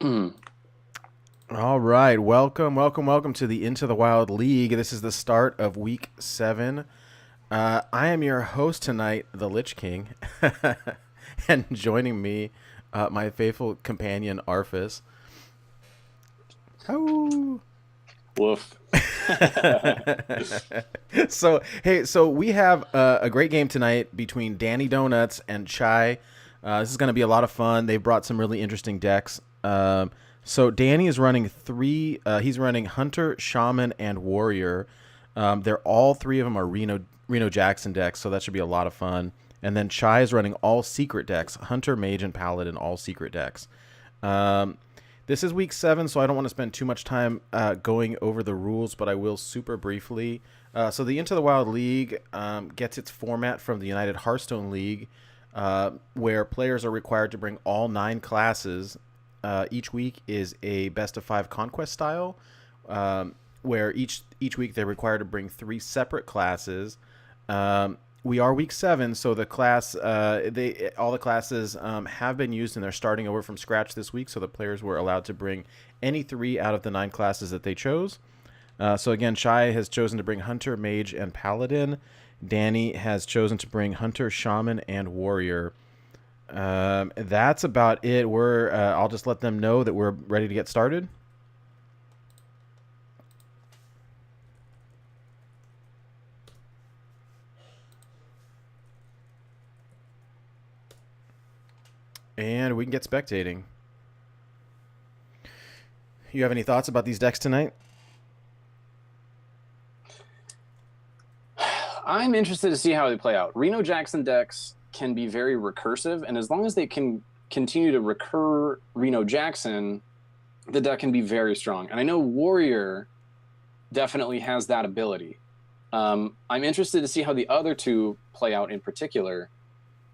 All right, welcome to the Into the Wild League. This is the start of Week 7. I am your host tonight, the Lich King, and joining me, my faithful companion, Arfus. Oh. Woof. So we have a great game tonight between Danny Donuts and Chai. This is going to be a lot of fun. They brought some really interesting decks. So Danny is running three. He's running Hunter, Shaman, and Warrior. They're all three of them are Reno Jackson decks, so that should be a lot of fun. And then Chai is running all secret decks: Hunter, Mage, and Paladin, all secret decks. Um, this is week 7, so I don't want to spend too much time going over the rules, but I will super briefly. So the Into the Wild League gets its format from the United Hearthstone League, where players are required to bring all 9 classes. Each week is a best of 5 conquest style, where each week they're required to bring 3 separate classes. We are week 7, so the class they all the classes have been used and they're starting over from scratch this week. So the players were allowed to bring any 3 out of the 9 classes that they chose. So again, Shai has chosen to bring Hunter, Mage, and Paladin. Danny has chosen to bring Hunter, Shaman, and Warrior. That's about it. I'll just let them know that we're ready to get started. And we can get spectating. You have any thoughts about these decks tonight? I'm interested to see how they play out. Reno Jackson decks can be very recursive, and as long as they can continue to recur Reno Jackson, the deck can be very strong. And I know Warrior definitely has that ability. I'm interested to see how the other two play out in particular.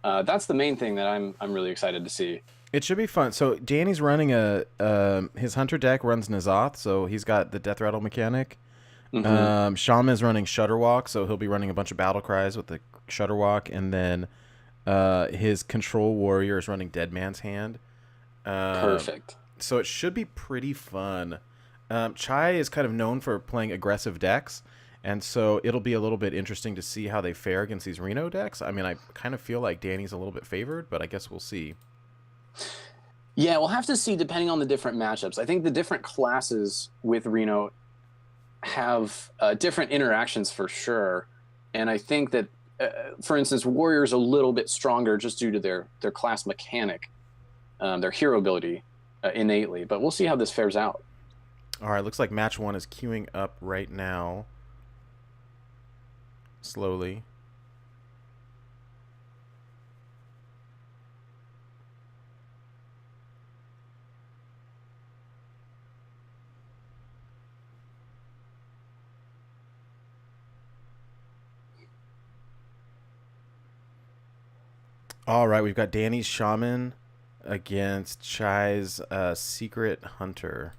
That's the main thing that I'm really excited to see. It should be fun. So Danny's running his Hunter deck runs Nazoth, so he's got the Death Rattle mechanic. Shaman is running Shudderwalk, so he'll be running a bunch of battle cries with the Shudderwalk, and then his Control Warrior is running Dead Man's Hand. Perfect. So it should be pretty fun. Chai is kind of known for playing aggressive decks, and so it'll be a little bit interesting to see how they fare against these Reno decks. I mean, I kind of feel like Danny's a little bit favored, but I guess we'll see. Yeah, we'll have to see depending on the different matchups. I think the different classes with Reno have different interactions for sure. And I think that, for instance, Warrior's a little bit stronger just due to their class mechanic, their hero ability innately. But we'll see how this fares out. All right, looks like match 1 is queuing up right now. Slowly. All right, we've got Danny's Shaman against Chai's Secret Hunter.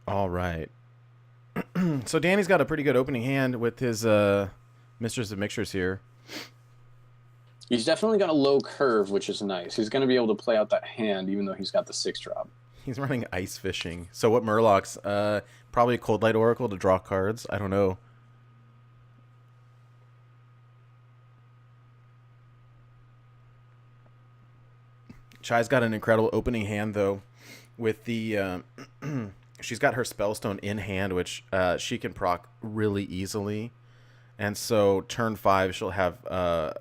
All right. So Danny's got a pretty good opening hand with his Mistress of Mixtures here. He's definitely got a low curve, which is nice. He's going to be able to play out that hand, even though he's got the 6-drop. He's running Ice Fishing. So what Murlocs? Probably a Cold Light Oracle to draw cards. I don't know. Chai's got an incredible opening hand though, with the she's got her Spellstone in hand, which she can proc really easily, and so turn 5 she'll have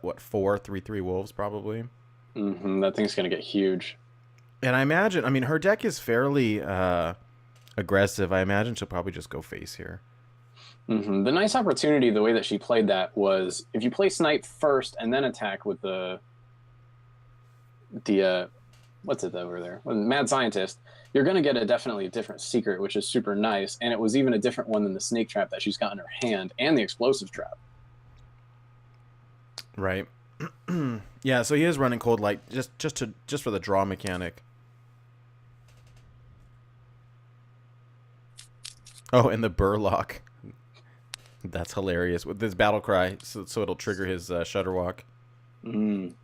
what 4/3/3 wolves probably. That thing's going to get huge. And I imagine, I mean, her deck is fairly aggressive. I imagine she'll probably just go face here. The nice opportunity, the way that she played that, was if you play Snipe first and then attack with the what's it over there? Mad Scientist, you're going to get definitely a different secret, which is super nice. And it was even a different one than the Snake Trap that she's got in her hand and the Explosive Trap. Right. Yeah, so he is running Cold Light just for the draw mechanic. Oh, and the Burlock. That's hilarious with this battle cry, so it'll trigger his Shudderwalk. Mm.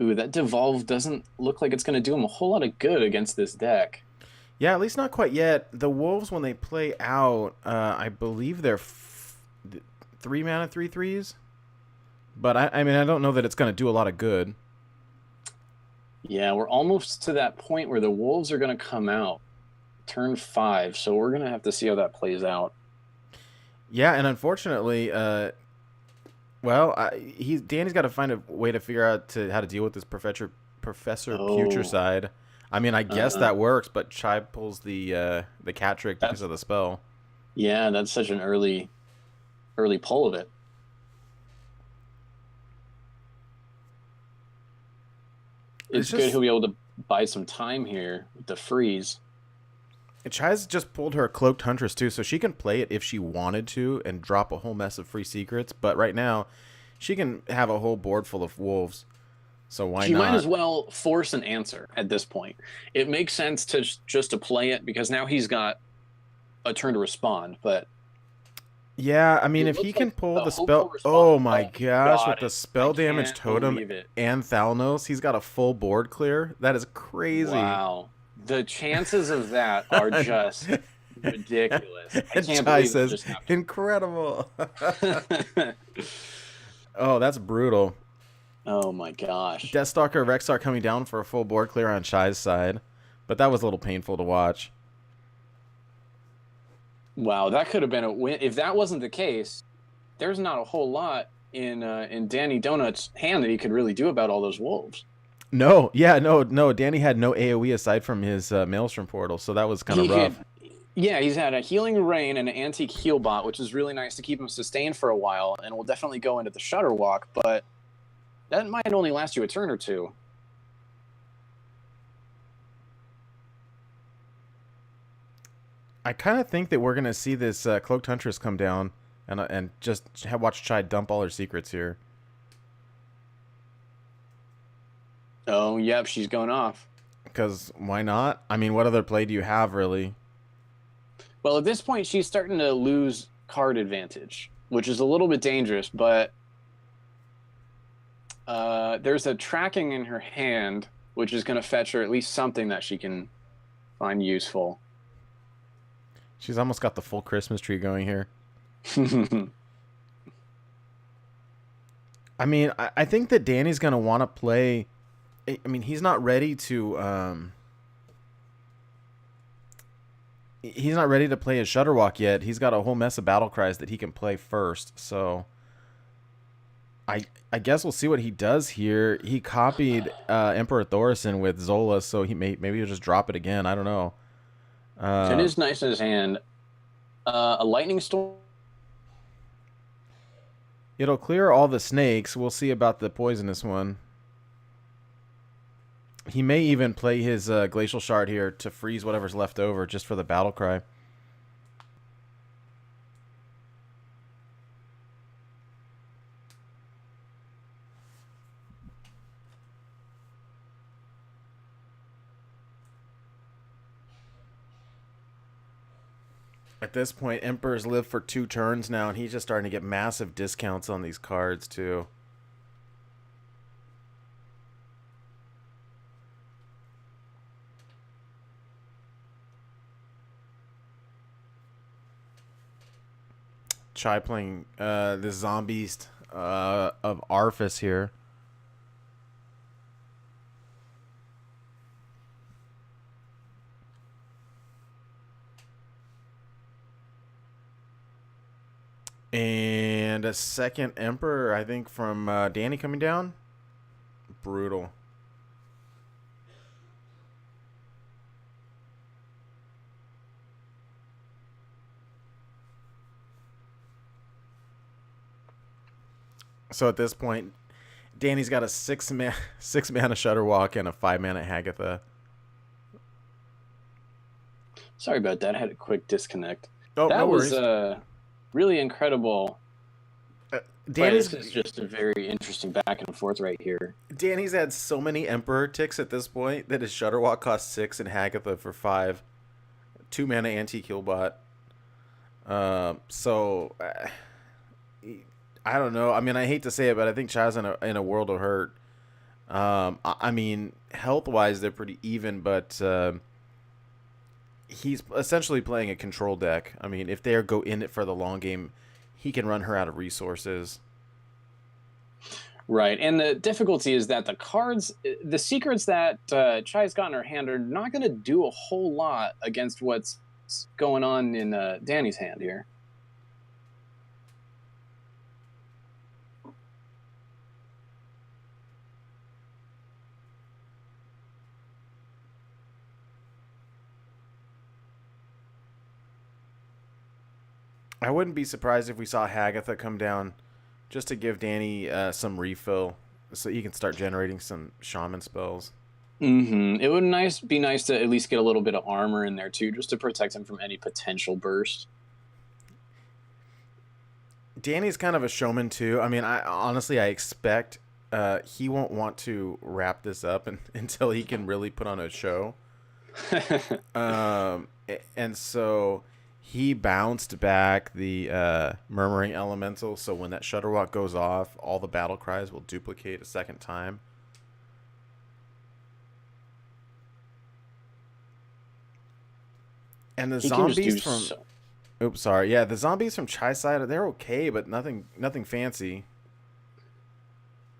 Ooh, that Devolve doesn't look like it's going to do him a whole lot of good against this deck. Yeah, at least not quite yet. The wolves, when they play out, I believe they're 3 mana 3/3s. But I mean, I don't know that it's going to do a lot of good. Yeah, we're almost to that point where the wolves are going to come out turn 5, so we're going to have to see how that plays out. Yeah, and unfortunately, Danny's got to find a way to figure out how to deal with this Professor Putricide. I mean, I guess that works, but Chai pulls the cat trick because of the spell. Yeah, that's such an early pull of it. It's good he'll be able to buy some time here with the freeze. Chai's just pulled her Cloaked Huntress too, so she can play it if she wanted to and drop a whole mess of free secrets. But right now, she can have a whole board full of wolves. So why not? She might as well force an answer at this point. It makes sense to just to play it because now he's got a turn to respond. But yeah, I mean, if he can pull the spell, oh my gosh, with the spell damage totem and Thalnos, he's got a full board clear. That is crazy. Wow, the chances of that are just ridiculous. I can't believe says, just incredible. Oh, that's brutal. Oh my gosh. Deathstalker Rexar coming down for a full board clear on Chai's side, but that was a little painful to watch. Wow, that could have been a win. If that wasn't the case, there's not a whole lot in Danny Donut's hand that he could really do about all those wolves. No, Danny had no AoE aside from his Maelstrom portal, so that was kind of rough. Yeah, he's had a Healing Rain and an Antique Heal Bot, which is really nice to keep him sustained for a while, and will definitely go into the Shudderwalk, but that might only last you a turn or two. I kind of think that we're going to see this Cloaked Huntress come down and just watch Chai dump all her secrets here. Oh, yep, she's going off. Because why not? I mean, what other play do you have, really? Well, at this point, she's starting to lose card advantage, which is a little bit dangerous, but there's a tracking in her hand, which is going to fetch her at least something that she can find useful. She's almost got the full Christmas tree going here. I mean, I think that Danny's going to want to play... I mean, he's not ready to... He's not ready to play his Shudderwalk yet. He's got a whole mess of battle cries that he can play first. So I guess we'll see what he does here. He copied Emperor Thaurissan with Zola, so maybe he'll just drop it again. I don't know. It is nice in his hand. A Lightning Storm. It'll clear all the snakes. We'll see about the poisonous one. He may even play his Glacial Shard here to freeze whatever's left over just for the battle cry. At this point, Emperor's lived for 2 turns now, and he's just starting to get massive discounts on these cards, too. Chai playing the Zombies of Arthas here. And a second Emperor, I think, from Danny coming down. Brutal. So at this point, Danny's got a 6 mana Shudderwalk and a 5 mana Hagatha. Sorry about that. I had a quick disconnect. Oh, that no worries. Was really incredible. Right, Danny's this is just a very interesting back and forth right here. Danny's had so many Emperor ticks at this point that his Shudderwalk costs 6 and Hagatha for 5. 2 mana anti-Killbot. I don't know. I mean, I hate to say it, but I think Chai's in a world of hurt. I mean, health wise, they're pretty even, but he's essentially playing a control deck. I mean, if they go in it for the long game, he can run her out of resources. Right, and the difficulty is that the secrets that Chai's got in her hand are not going to do a whole lot against what's going on in Danny's hand here. I wouldn't be surprised if we saw Hagatha come down just to give Danny some refill so he can start generating some shaman spells. It would be nice to at least get a little bit of armor in there too, just to protect him from any potential burst. Danny's kind of a showman too. I mean, I expect he won't want to wrap this up until he can really put on a show. And so he bounced back the Murmuring Elemental, so when that Shudderwalk goes off, all the battle cries will duplicate a second time. And the zombies from oops, sorry. Yeah, the zombies from Chai side, they're okay, but nothing fancy.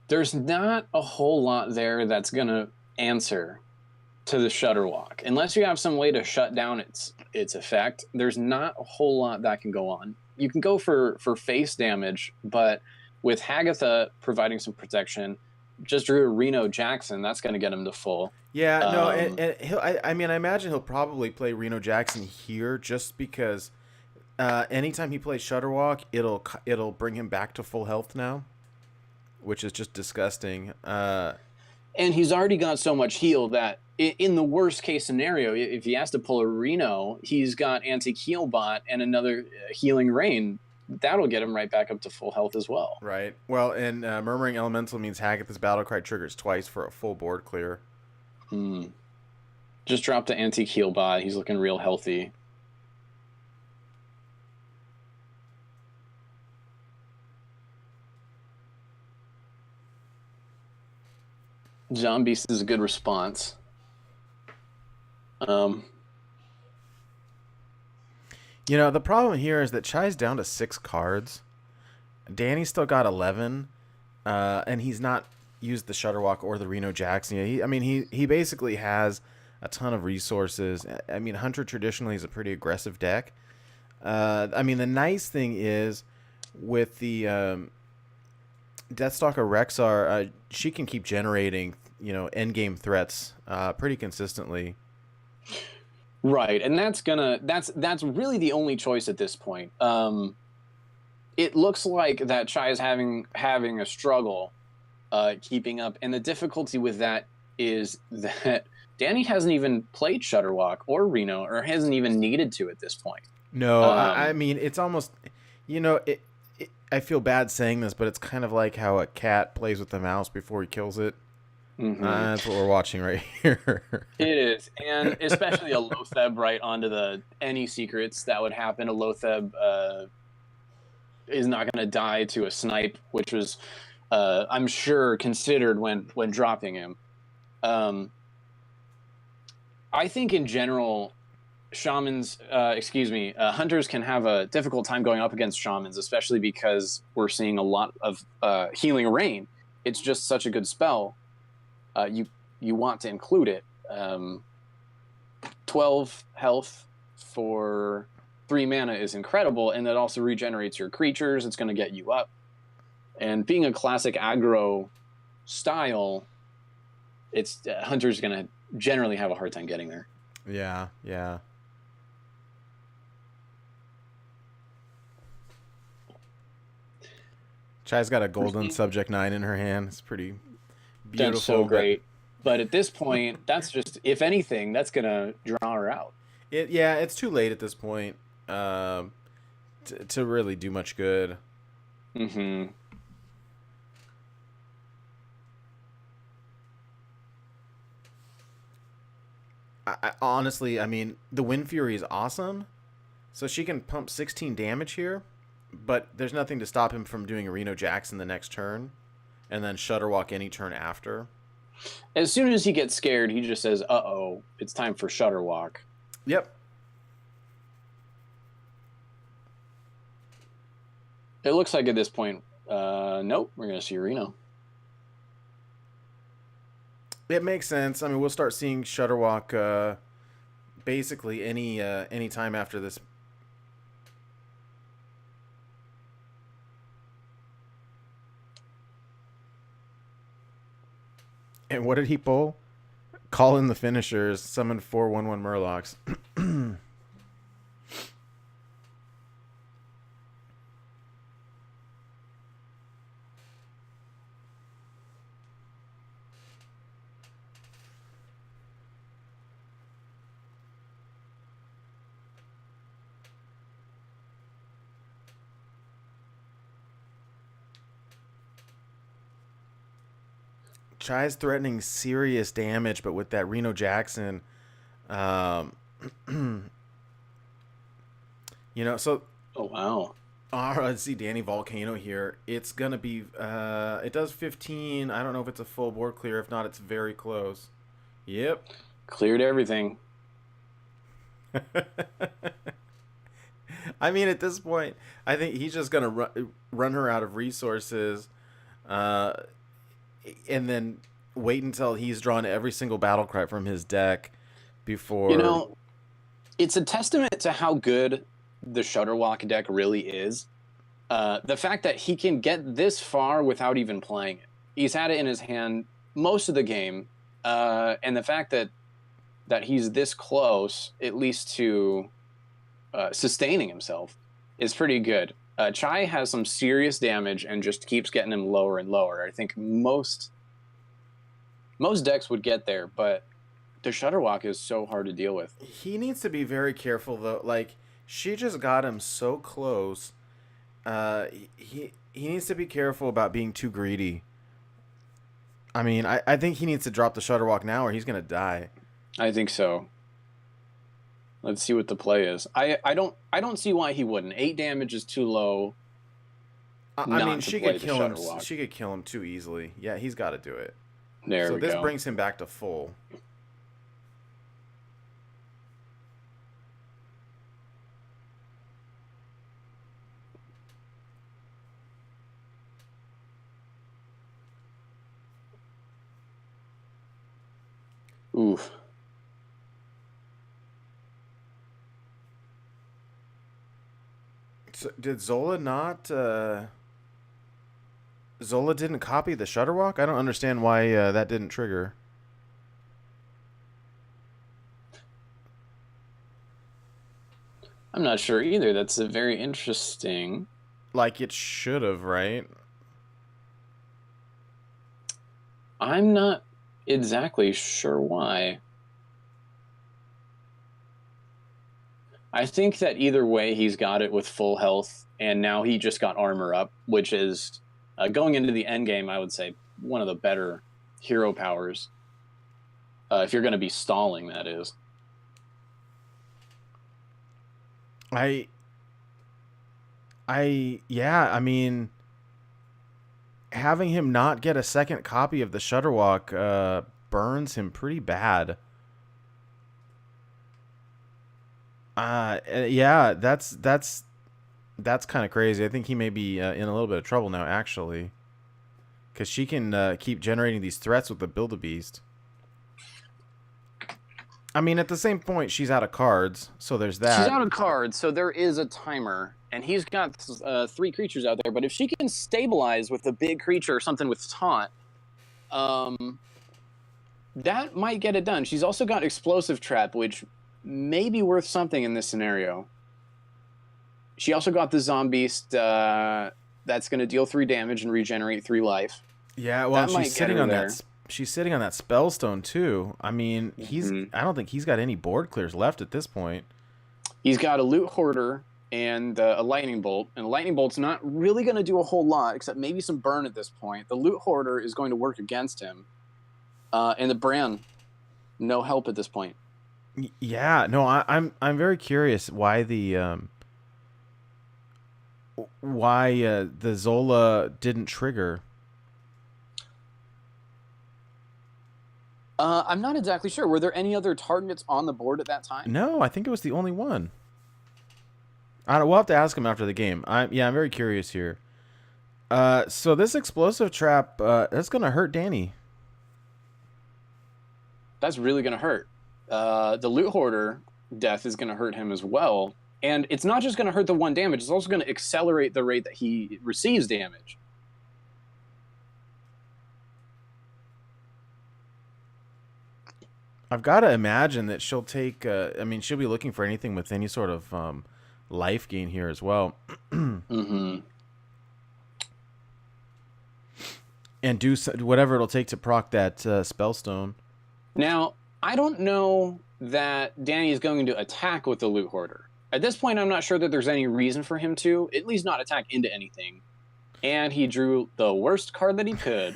There's not a whole lot there that's going to answer to the Shudderwalk. Unless you have some way to shut down its effect, there's not a whole lot that can go on. You can go for face damage, but with Hagatha providing some protection, just drew a Reno Jackson, that's going to get him to full. Yeah, no, and he'll, I mean, I imagine he'll probably play Reno Jackson here just because anytime he plays Shudderwalk, it'll bring him back to full health now, which is just disgusting. And he's already got so much heal that in the worst case scenario, if he has to pull a Reno, he's got anti-Healbot and another Healing Rain. That'll get him right back up to full health as well. Right. Well, and Murmuring Elemental means Hagatha's Battlecry triggers twice for a full board clear. Just dropped the Antique Healbot. He's looking real healthy. Zombies is a good response. You know, the problem here is that Chai's down to 6 cards. Danny's still got 11, and he's not used the Shudderwalk or the Reno Jackson. He basically has a ton of resources. I mean, Hunter traditionally is a pretty aggressive deck. The nice thing is with the Deathstalker Rexar, she can keep generating, endgame threats pretty consistently. Right, and that's really the only choice at this point. It looks like that Chai is having a struggle keeping up, and the difficulty with that is that Danny hasn't even played Shudderwalk or Reno, or hasn't even needed to at this point. No, it's almost, I feel bad saying this, but it's kind of like how a cat plays with the mouse before he kills it. That's what we're watching right here. It is, and especially a Loatheb right onto any secrets that would happen. A Loatheb is not going to die to a snipe, which was, I'm sure, considered when dropping him. I think in general, hunters can have a difficult time going up against shamans, especially because we're seeing a lot of Healing Rain. It's just such a good spell. You want to include it. 12 health for 3 mana is incredible, and that also regenerates your creatures. It's going to get you up. And being a classic aggro style, Hunter's going to generally have a hard time getting there. Yeah. Chai's got a golden subject 9 in her hand. It's pretty beautiful. That's so great. But at this point, that's just, if anything, that's going to draw her out. It's too late at this point to really do much good. Honestly, I mean, the Wind Fury is awesome, so she can pump 16 damage here, but there's nothing to stop him from doing a Reno Jackson the next turn, and then Shutterwalk any turn after. As soon as he gets scared, he just says, "Uh-oh, it's time for Shutterwalk." Yep. It looks like at this point, nope, we're going to see Reno. It makes sense. I mean, we'll start seeing Shutterwalk basically any time after this. And what did he pull? Call in the finishers, summon 4/1/1 Murlocs. Chai's threatening serious damage, but with that Reno Jackson, um, so Oh, wow. let's see, Danny Volcano here. It's gonna be, it does 15. I don't know if it's a full board clear. If not, it's very close. Yep. Cleared everything. I mean, at this point, I think he's just gonna run her out of resources, uh, and then wait until he's drawn every single battle cry from his deck before. It's a testament to how good the Shutterwalk deck really is. The fact that he can get this far without even playing it. He's had it in his hand most of the game, and the fact that he's this close, at least to sustaining himself, is pretty good. Chai has some serious damage and just keeps getting him lower and lower. I think most decks would get there, but the Shutterwalk is so hard to deal with. He needs to be very careful though. Like, she just got him so close. He needs to be careful about being too greedy. I mean, I think he needs to drop the Shutterwalk now or he's gonna die. I think so. Let's see what the play is. I don't see why he wouldn't. 8 damage is too low. I mean, she could kill him. She could kill him too easily. Yeah, he's got to do it. There we go. So this brings him back to full. Oof. So did Zola not? Zola didn't copy the Shutterwalk? I don't understand why that didn't trigger. I'm not sure either. That's a very interesting. Like it should have, right? I'm not exactly sure why. I think that either way, he's got it with full health, and now he just got armor up, which is, going into the end game, I would say, one of the better hero powers. If you're going to be stalling, that is. Yeah, I mean, having him not get a second copy of the Shutterwalk burns him pretty bad. Yeah, that's kind of crazy. I think he may be in a little bit of trouble now, actually, because she can keep generating these threats with the Build-A-Beast. I mean, at the same point, she's out of cards, so there's that. She's out of cards, so there is a timer, and he's got 3 creatures out there. But if she can stabilize with a big creature or something with taunt, that might get it done. She's also got Explosive Trap, which may be worth something in this scenario. She also got the Zombeast that's going to deal 3 damage and regenerate 3 life. Yeah, well, she's sitting on that. She's sitting on that Spellstone too. I mean, I don't think he's got any board clears left at this point. He's got a Loot Hoarder and a Lightning Bolt, and a Lightning Bolt's not really going to do a whole lot except maybe some burn at this point. The Loot Hoarder is going to work against him, and the Bran, no help at this point. Yeah, no, I'm very curious why the Zola didn't trigger. I'm not exactly sure. Were there any other targets on the board at that time? No, I think it was the only one. I don't, we'll have to ask him after the game. I'm very curious here. So this explosive trap, that's gonna hurt Danny. That's really going to hurt. The Loot Hoarder death is going to hurt him as well. And it's not just going to hurt the 1 damage, it's also going to accelerate the rate that he receives damage. I've got to imagine that she'll take. I mean, she'll be looking for anything with any sort of life gain here as well, Mm-hmm. and do whatever it'll take to proc that spellstone. Now, I don't know that Danny is going to attack with the Loot Hoarder. At this point, I'm not sure that there's any reason for him to, at least not attack into anything. And he drew the worst card that he could.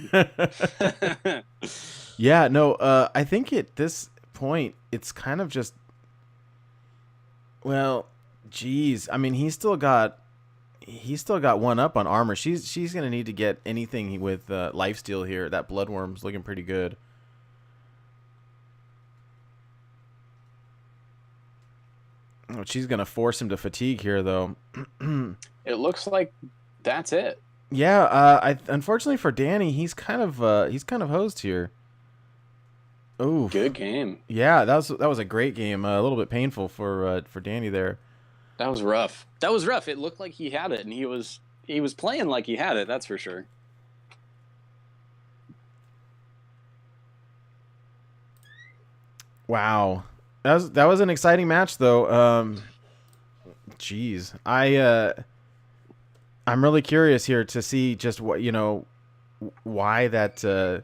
Yeah, no, I think at this point it's kind of just, well, geez. I mean, he's still got one up on armor. She's gonna need to get anything with lifesteal here. That bloodworm's looking pretty good. Oh, she's gonna force him to fatigue here, though. It looks like that's it. Yeah, unfortunately for Danny, he's kind of hosed here. Oh, Good game. yeah, that was a great game. A little bit painful for Danny there. That was rough. That was rough. It looked like he had it, and he was playing like he had it. That's for sure. Wow, that was an exciting match though. Jeez, I'm really curious here to see just what why that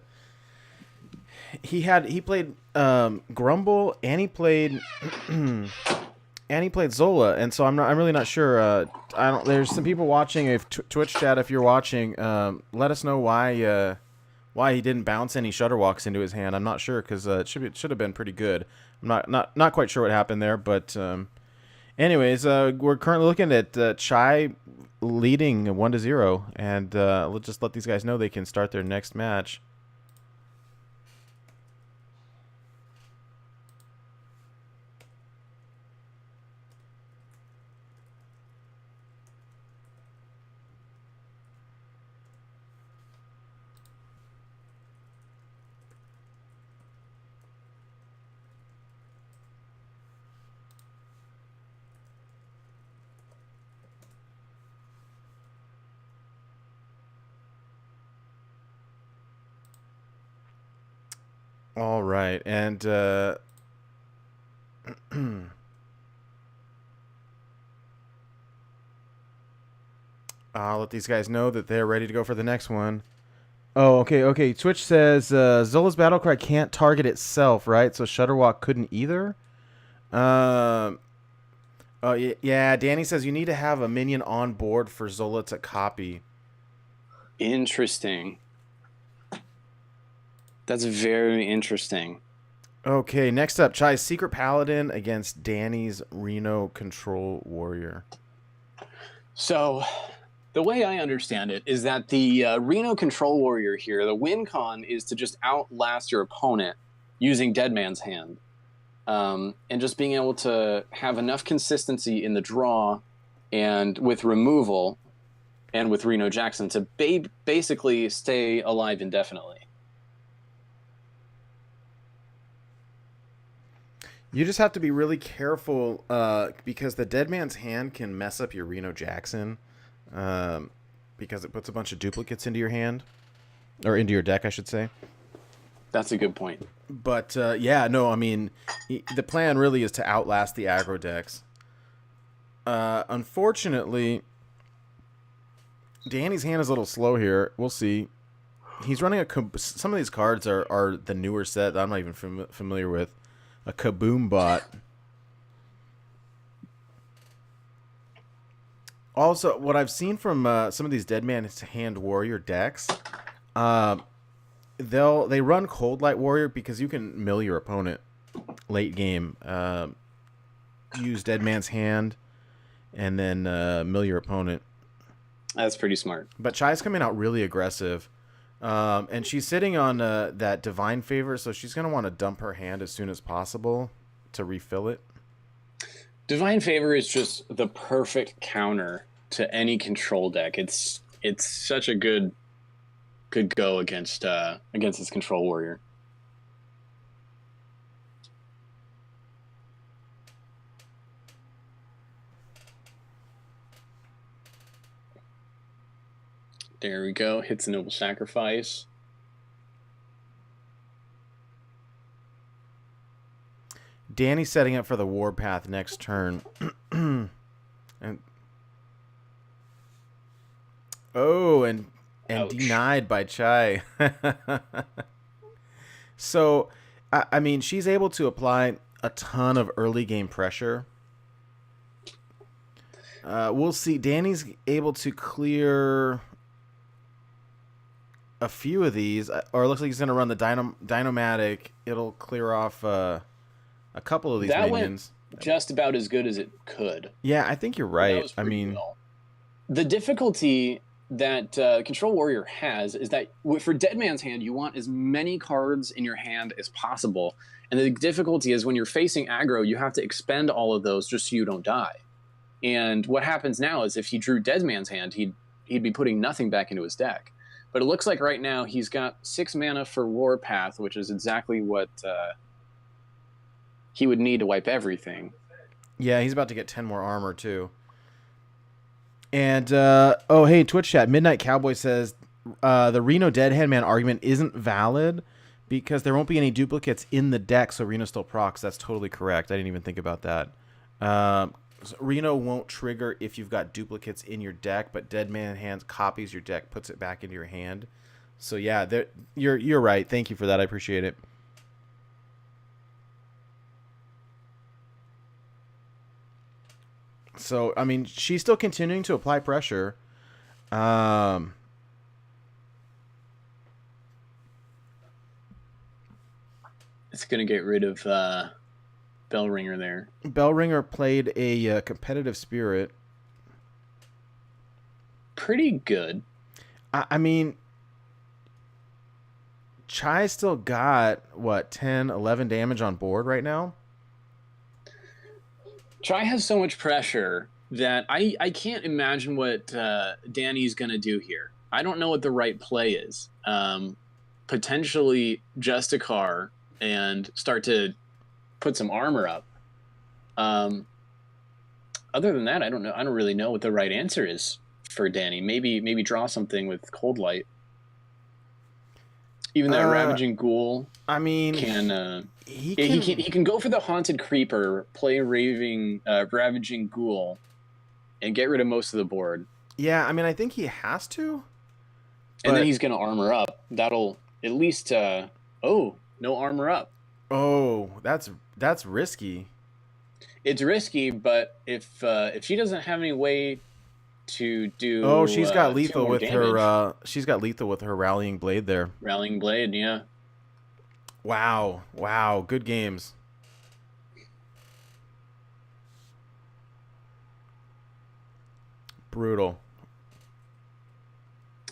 he played Grumble and he played and he played Zola, and so I'm really not sure. I don't. There's some people watching. If Twitch chat, if you're watching, let us know why he didn't bounce any Shudderwalks into his hand. I'm not sure because it should have been pretty good. I'm not quite sure what happened there, but anyways, we're currently looking at Chai leading 1-0, and let's just let these guys know they can start their next match. All right, and I'll let these guys know that they're ready to go for the next one. Oh, okay. Twitch says Zola's Battlecry can't target itself, right? So Shudderwalk couldn't either. Oh, yeah. Danny says you need to have a minion on board for Zola to copy. Interesting. That's very interesting. Okay, next up, Chai's Secret Paladin against Danny's Reno Control Warrior. So, the way I understand it is that the Reno Control Warrior here, the win con is to just outlast your opponent using Dead Man's Hand. And just being able to have enough consistency in the draw and with removal and with Reno Jackson to basically stay alive indefinitely. You just have to be really careful because the Dead Man's Hand can mess up your Reno Jackson because it puts a bunch of duplicates into your hand, or into your deck, I should say. That's a good point. But yeah, no, I mean, the plan really is to outlast the aggro decks. Unfortunately, Danny's hand is a little slow here. We'll see. He's running some of these cards are the newer set that I'm not even familiar with. A Kaboom Bot. Also, what I've seen from some of these Dead Man's Hand Warrior decks, they run Cold Light Warrior because you can mill your opponent. late game. Use Dead Man's Hand, and then mill your opponent. That's pretty smart. But Chai's coming out really aggressive. And she's sitting on that Divine Favor, so she's going to want to dump her hand as soon as possible to refill it. Divine Favor is just the perfect counter to any control deck. It's such a good go against this control warrior. There we go. Hits the Noble Sacrifice. Danny's setting up for the Warpath next turn. and denied by Chai. So, I mean, she's able to apply a ton of early game pressure. We'll see. Danny's able to clear a few of these, or it looks like he's going to run the Dynomatic. It'll clear off a couple of these minions. Went just about as good as it could. Yeah, I think you're right. I mean, well. The difficulty that Control Warrior has is that for Dead Man's Hand, you want as many cards in your hand as possible. And the difficulty is when you're facing aggro, you have to expend all of those just so you don't die. And what happens now is if he drew Dead Man's Hand, he'd be putting nothing back into his deck. But it looks like right now he's got 6 mana for Warpath, which is exactly what he would need to wipe everything. Yeah, he's about to get 10 more armor, too. And, hey, Twitch chat. Midnight Cowboy says the Reno Dead Handman argument isn't valid because there won't be any duplicates in the deck, so Reno still procs. That's totally correct. I didn't even think about that. So Reno won't trigger if you've got duplicates in your deck, but Dead Man Hand copies your deck, puts it back into your hand. So yeah, you're right. Thank you for that. I appreciate it. So I mean, she's still continuing to apply pressure. It's gonna get rid of Bellringer there. Bellringer played a competitive spirit. Pretty good. I mean, Chai still got, 10, 11 damage on board right now? Chai has so much pressure that I can't imagine what Danny's going to do here. I don't know what the right play is. Potentially Justicar and start to put some armor up. Other than that, I don't know. I don't really know what the right answer is for Danny. Maybe draw something with Cold Light. Even that Ravaging Ghoul. I mean, he can go for the Haunted Creeper, play Ravaging Ghoul, and get rid of most of the board. Yeah, I mean, I think he has to. And then he's going to armor up. That'll at least. No armor up. Oh, that's risky. It's risky, but if she doesn't have any way to do, she's got lethal with her. She's got lethal with her Rallying Blade there. Rallying Blade, yeah. Wow, good games. Brutal.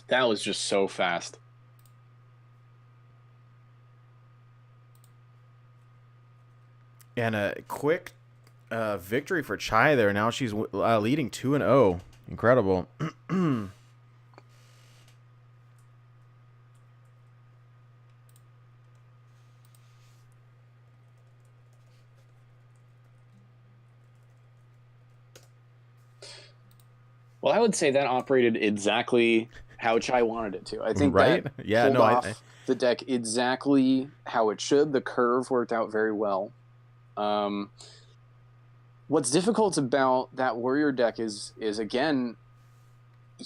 That was just so fast. And a quick victory for Chai there. Now she's leading 2-0. Incredible. Well, I would say that operated exactly how Chai wanted it to. I think right? That yeah, pulled no, off the deck exactly how it should. The curve worked out very well. What's difficult about that warrior deck is again,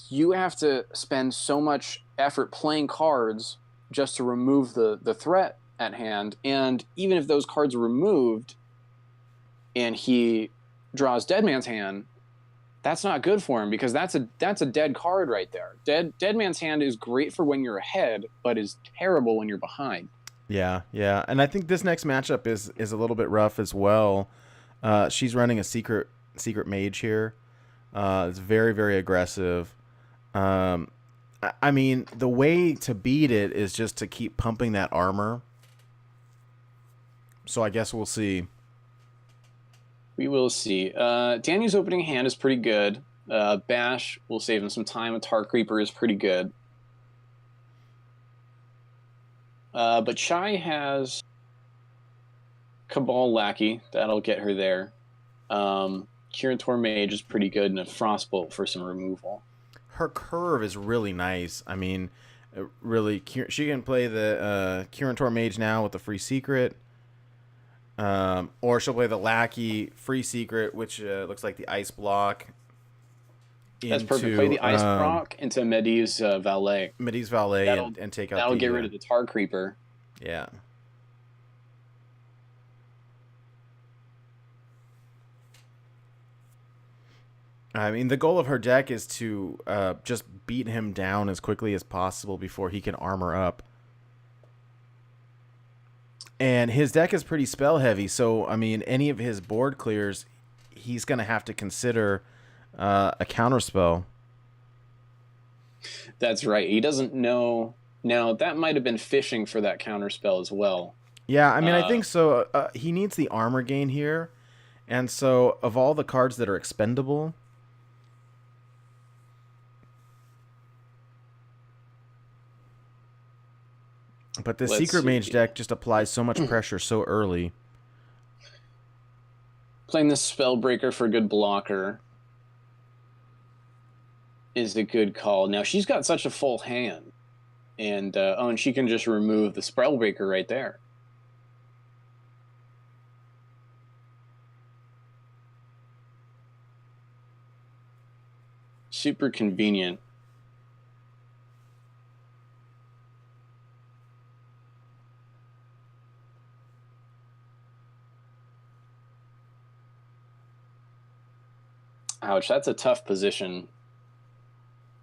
you have to spend so much effort playing cards just to remove the threat at hand. And even if those cards are removed and he draws Dead Man's Hand, that's not good for him because that's a dead card right there. Dead Man's Hand is great for when you're ahead, but is terrible when you're behind. Yeah, yeah, and I think this next matchup is a little bit rough as well. She's running a secret mage here. It's very very aggressive. Um, I mean, the way to beat it is just to keep pumping that armor. So I guess we'll see. We will see. Danny's opening hand is pretty good. Bash will save him some time. A Tar Creeper is pretty good. But Chai has Cabal Lackey. That'll get her there. Kirin Mage is pretty good, and a Frostbolt for some removal. Her curve is really nice. I mean, really, she can play the Kirin Mage now with the free secret. Or she'll play the Lackey free secret, which looks like the ice block. That's perfect. Play the ice block into Medivh's Valet. Medivh's Valet and take out. That'll get rid of the Tar Creeper. Yeah. I mean, the goal of her deck is to just beat him down as quickly as possible before he can armor up. And his deck is pretty spell heavy, so I mean, any of his board clears, he's going to have to consider a counterspell. That's right. He doesn't know. Now, that might have been fishing for that counterspell as well. Yeah, I mean, I think so. He needs the armor gain here. And so, of all the cards that are expendable, but the Secret Mage deck just applies so much pressure so early. Playing the Spellbreaker for a good blocker is a good call. Now, she's got such a full hand. And she can just remove the Spellbreaker right there. Super convenient. Ouch, that's a tough position.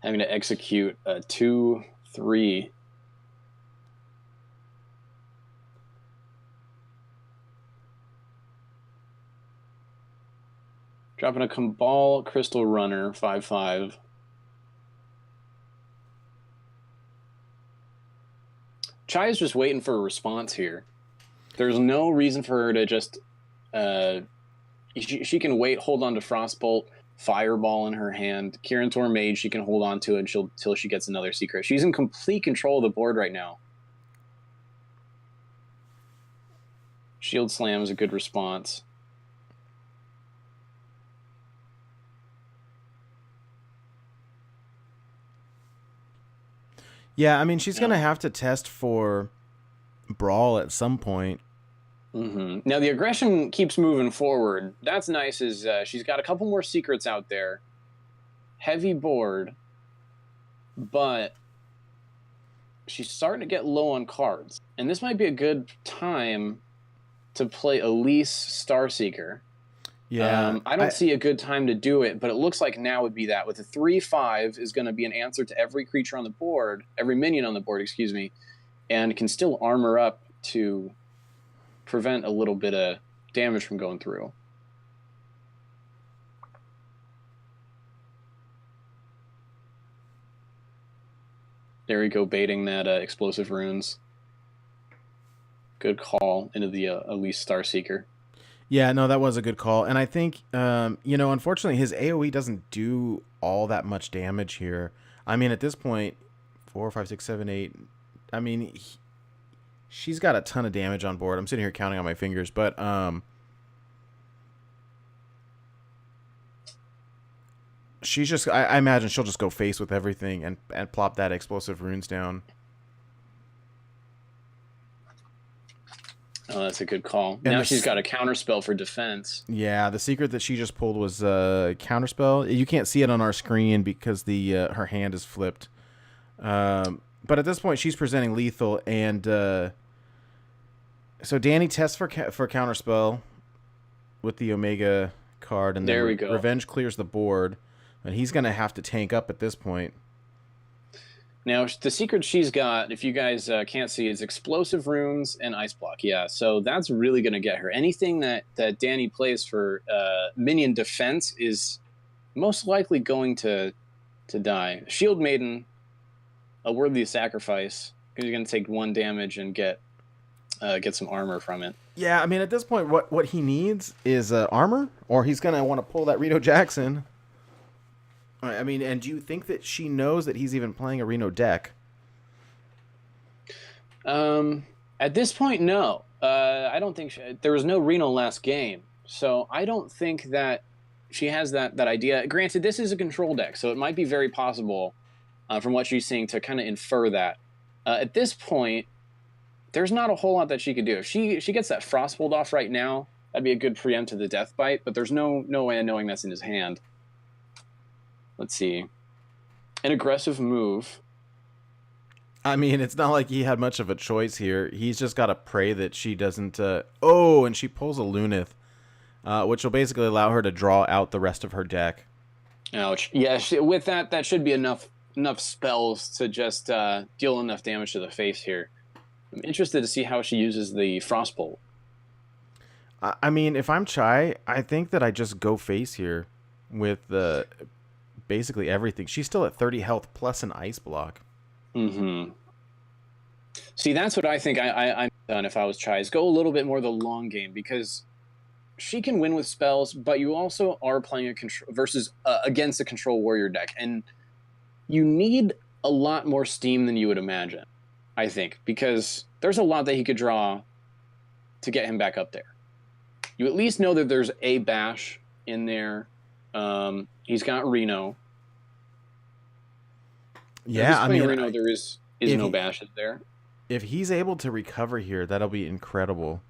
Having to execute a 2/3. Dropping a Cabal Crystal Runner, 5/5. Chai is just waiting for a response here. There's no reason for her to just... she can wait, hold on to Frostbolt, Fireball in her hand. Kirin Mage, she can hold on to it until she gets another secret. She's in complete control of the board right now. Shield Slam is a good response. Yeah, I mean, she's going to have to test for Brawl at some point. Mm-hmm. Now, the aggression keeps moving forward. That's nice. Is she's got a couple more secrets out there. Heavy board. But she's starting to get low on cards. And this might be a good time to play Elise Starseeker. Yeah. I don't see a good time to do it, but it looks like now would be that. With a 3/5 is going to be an answer to every creature on the board, every minion on the board, excuse me, and can still armor up to prevent a little bit of damage from going through. There we go, baiting that explosive runes. Good call into the Elise Starseeker. Yeah, no, that was a good call. And I think, unfortunately, his AoE doesn't do all that much damage here. I mean, at this point, 4, 5, 6, 7, 8. I mean, she's got a ton of damage on board. I'm sitting here counting on my fingers, but she's just, I imagine she'll just go face with everything and plop that explosive runes down. Oh, that's a good call. And now she's got a counterspell for defense. Yeah, the secret that she just pulled was counterspell. You can't see it on our screen because the her hand is flipped. But at this point, she's presenting lethal, and so Danny tests for counterspell with the Omega card, and then there we go. Revenge clears the board, and he's going to have to tank up at this point. Now, the secret she's got, if you guys can't see, is explosive runes and ice block. Yeah, so that's really going to get her. Anything that Danny plays for minion defense is most likely going to die. Shield Maiden, a worthy sacrifice, because you're going to take 1 damage and get some armor from it. Yeah, I mean, at this point, what he needs is armor, or he's going to want to pull that Reno Jackson. I mean, and do you think that she knows that he's even playing a Reno deck? At this point, no. I don't think there was no Reno last game, so I don't think that she has that idea. Granted, this is a control deck, so it might be very possible, from what she's seeing, to kind of infer that. At this point, there's not a whole lot that she could do. If she gets that Frostbolt off right now, that'd be a good preempt to the Death Bite, but there's no way of knowing that's in his hand. Let's see. An aggressive move. I mean, it's not like he had much of a choice here. He's just got to pray that she doesn't... Oh, and she pulls a Lunith, which will basically allow her to draw out the rest of her deck. Ouch. Yeah, with that should be enough spells to just deal enough damage to the face here. I'm interested to see how she uses the Frostbolt. I mean, if I'm Chai, I think that I just go face here with basically everything. She's still at 30 health plus an ice block. Mm-hmm. See, that's what I think I'm done if I was Chai, is go a little bit more the long game, because she can win with spells, but you also are playing a control versus against a control warrior deck, and you need a lot more steam than you would imagine, I think, because there's a lot that he could draw to get him back up there. You at least know that there's a bash in there. He's got Reno. Yeah, I mean, Reno, there is no bashes there. If he's able to recover here, that'll be incredible.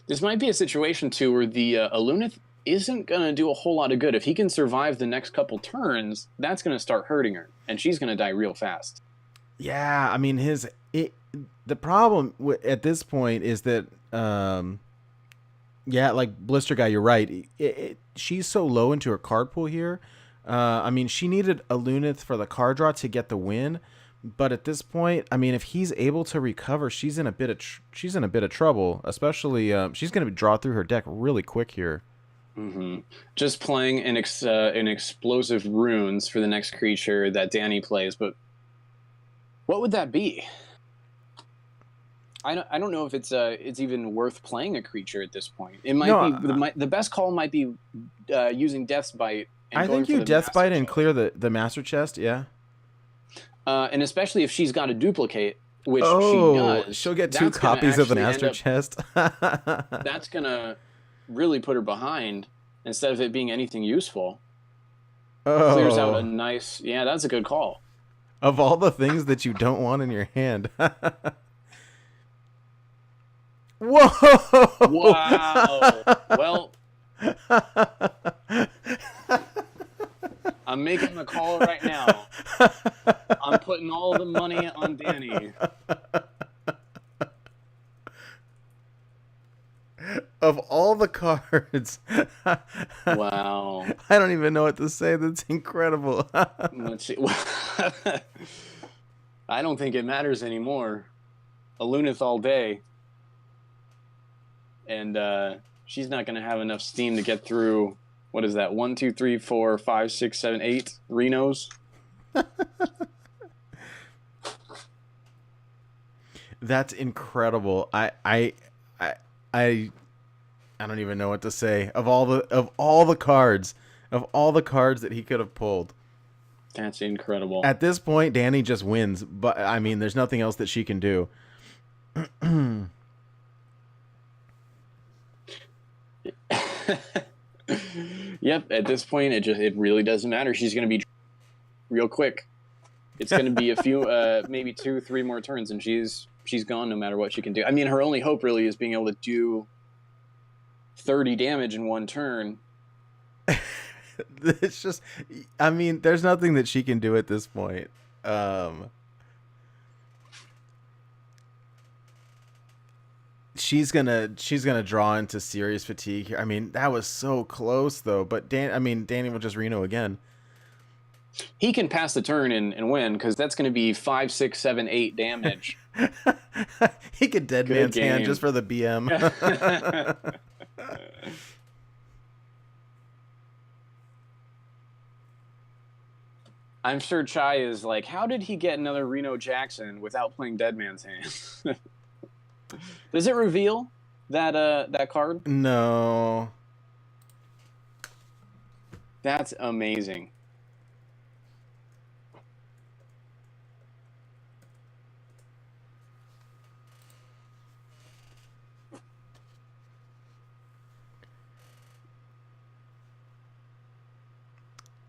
This might be a situation, too, where the Alunith isn't going to do a whole lot of good. If he can survive the next couple turns, that's going to start hurting her, and she's going to die real fast. Yeah, I mean, the problem at this point is that, yeah, like Blister Guy, you're right. She's so low into her card pool here. I mean, she needed a Lunith for the card draw to get the win, but at this point, I mean, if he's able to recover, she's in a bit of trouble. Especially, she's going to draw through her deck really quick here. Mm-hmm. Just playing an explosive runes for the next creature that Danny plays, but what would that be? I don't know if it's even worth playing a creature at this point. It might be the best call might be using Death's Bite. I think you Death's Bite and clear the Master Chest, yeah. And especially if she's got a duplicate, which she does. She'll get 2 copies of the Master Chest. That's gonna really put her behind instead of it being anything useful. Oh. Clears out a nice... Yeah, that's a good call. Of all the things that you don't want in your hand. Whoa! Wow. Well, I'm making the call right now. I'm putting all the money on Danny. Of all the cards. Wow. I don't even know what to say. That's incredible. Let's see. I don't think it matters anymore. A Lunith all day. And she's not going to have enough steam to get through, what is that, 1, 2, 3, 4, 5, 6, 7, 8 Renos? That's incredible. I don't even know what to say. Of all the cards that he could have pulled. That's incredible. At this point, Danny just wins, but I mean, there's nothing else that she can do. Yep, at this point it really doesn't matter. She's going to be real quick. It's going to be a few maybe 2, 3 more turns and she's gone no matter what she can do. I mean, her only hope really is being able to do 30 damage in 1 turn. It's just, I mean, there's nothing that she can do at this point. she's gonna draw into serious fatigue here. I mean, that was so close though. But Danny will just Reno again. He can pass the turn and win because that's going to be 5, 6, 7, 8 damage. He could dead man's hand just for the BM. I'm sure Chai is like, how did he get another Reno Jackson without playing Dead Man's Hand? Does it reveal that card? No. That's amazing.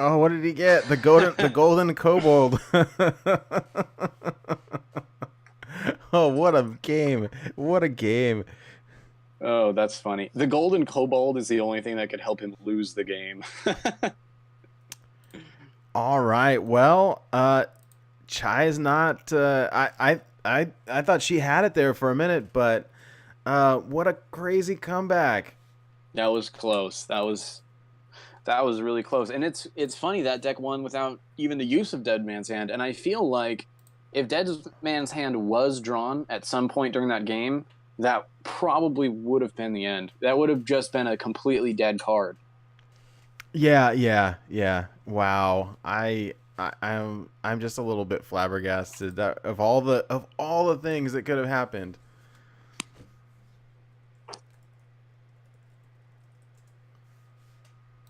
Oh, what did he get? The golden kobold. Oh, what a game. What a game. Oh, that's funny. The golden kobold is the only thing that could help him lose the game. All right. Well, Chai is not I thought she had it there for a minute, but what a crazy comeback. That was close. That was really close. And it's funny that deck won without even the use of Dead Man's Hand. And I feel like if Dead Man's Hand was drawn at some point during that game, that probably would have been the end. That would have just been a completely dead card. Yeah. Wow. I'm just a little bit flabbergasted that of all the things that could have happened.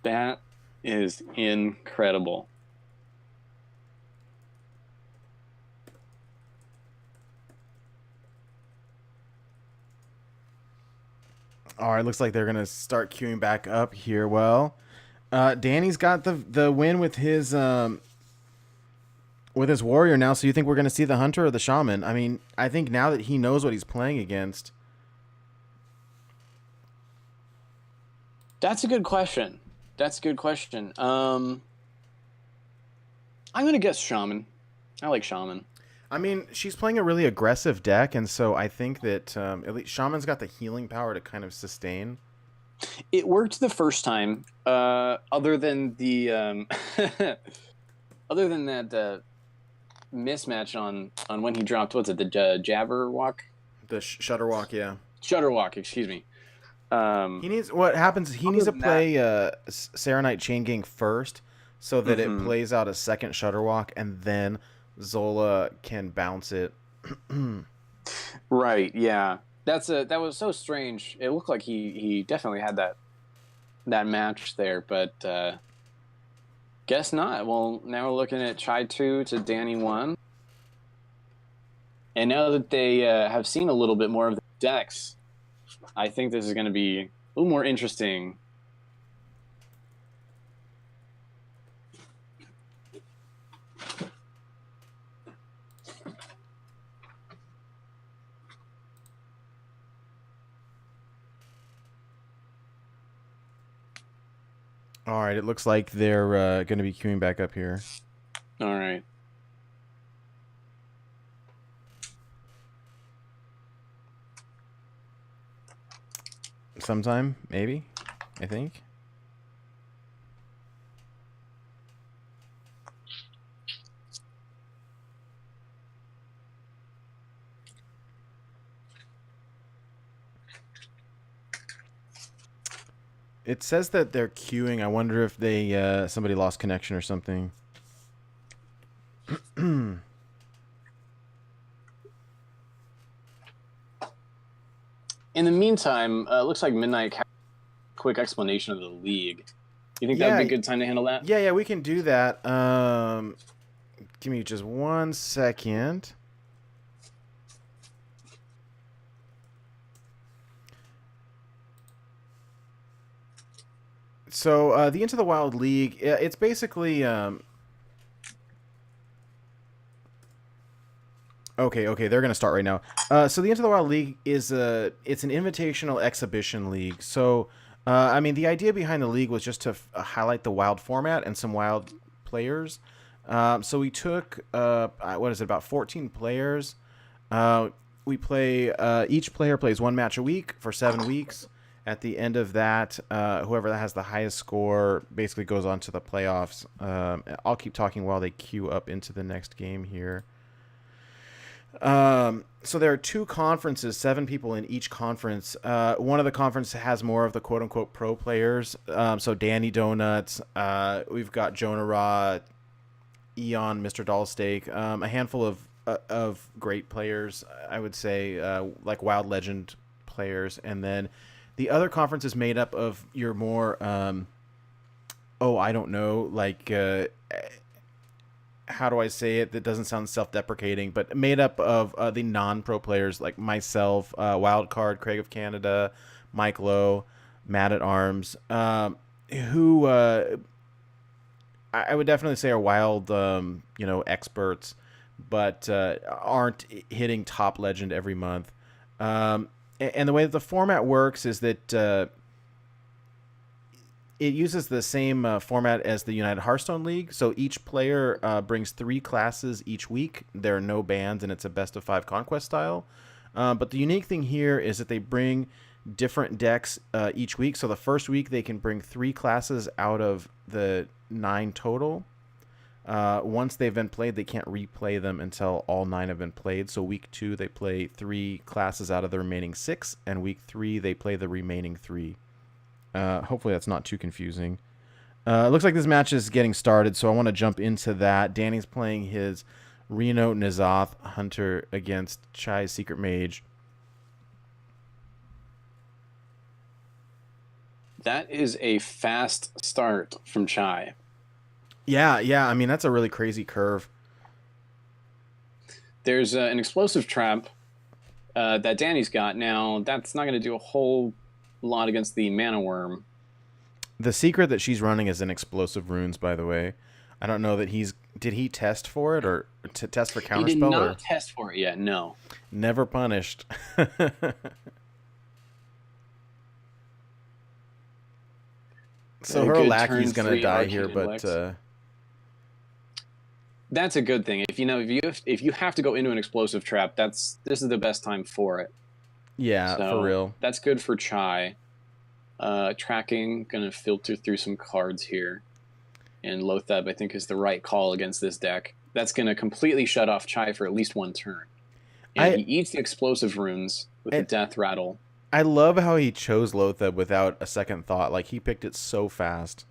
That is incredible. All right, looks like they're gonna start queuing back up here. Well, Danny's got the win with his warrior now. So you think we're gonna see the hunter or the shaman? I mean, I think now that he knows what he's playing against. That's a good question. I'm gonna guess shaman. I like shaman. I mean, she's playing a really aggressive deck, and so I think that at least Shaman's got the healing power to kind of sustain. It worked the first time, other than the other than that mismatch on when he dropped the Jabberwock, the Shutterwalk, yeah. Shutterwalk, excuse me. He needs to play Serenite Chain Gang first, so that it plays out a second Shutterwalk, and then Zola can bounce it. Right, yeah. That was so strange. It looked like he definitely had that match there, but guess not. Well, now we're looking at Chai 2 to Danny 1. And now that they have seen a little bit more of the decks, I think this is going to be a little more interesting. All right, it looks like they're going to be queuing back up here. All right. Sometime, maybe, I think. It says that they're queuing. I wonder if they somebody lost connection or something. In the meantime, it looks like Midnight has a quick explanation of the league. You think that would be a good time to handle that? Yeah, we can do that. Give me just 1 second. So the Into the Wild League, it's basically okay, they're gonna start right now. So the Into the Wild League is it's an invitational exhibition league. So I mean, the idea behind the league was just to highlight the Wild format and some Wild players. So we took about 14 players. We play. Each player plays one match a week for 7 weeks. At the end of that, whoever has the highest score basically goes on to the playoffs. I'll keep talking while they queue up into the next game here. So there are 2 conferences, 7 people in each conference. One of the conferences has more of the quote unquote pro players. So Danny Donuts, we've got Jonah Raw, Eon, Mr. Dollsteak, a handful of great players, I would say, like Wild Legend players. And then the other conference is made up of your more, I don't know, like, how do I say it that doesn't sound self-deprecating, but made up of the non-pro players like myself, Wildcard, Craig of Canada, Mike Lowe, Mad at Arms, who I would definitely say are wild, experts, but aren't hitting top legend every month. And the way that the format works is that it uses the same format as the United Hearthstone League. So each player brings 3 classes each week. There are no bans, and it's a best of 5 conquest style. But the unique thing here is that they bring different decks each week. So the first week they can bring 3 classes out of the 9 total. Once they've been played, they can't replay them until all 9 have been played. So week 2 they play 3 classes out of the remaining 6, and week 3 they play the remaining 3. Hopefully that's not too confusing. It looks like this match is getting started, so I want to jump into that. Danny's playing his Reno N'Zoth Hunter against Chai's Secret Mage. That is a fast start from Chai. Yeah. I mean, that's a really crazy curve. There's an explosive trap that Danny's got. Now, that's not going to do a whole lot against the Mana Worm. The secret that she's running is in explosive runes, by the way. I don't know that did he test for it or to test for counterspell? He did not test for it yet, no. Never punished. So her lackey's going to die here, but that's a good thing. If you have to go into an explosive trap, this is the best time for it. Yeah, so for real. That's good for Chai. Tracking, gonna filter through some cards here. And Lotheb, I think, is the right call against this deck. That's gonna completely shut off Chai for at least 1 turn. And he eats the explosive runes with the death rattle. I love how he chose Lotheb without a second thought. Like, he picked it so fast.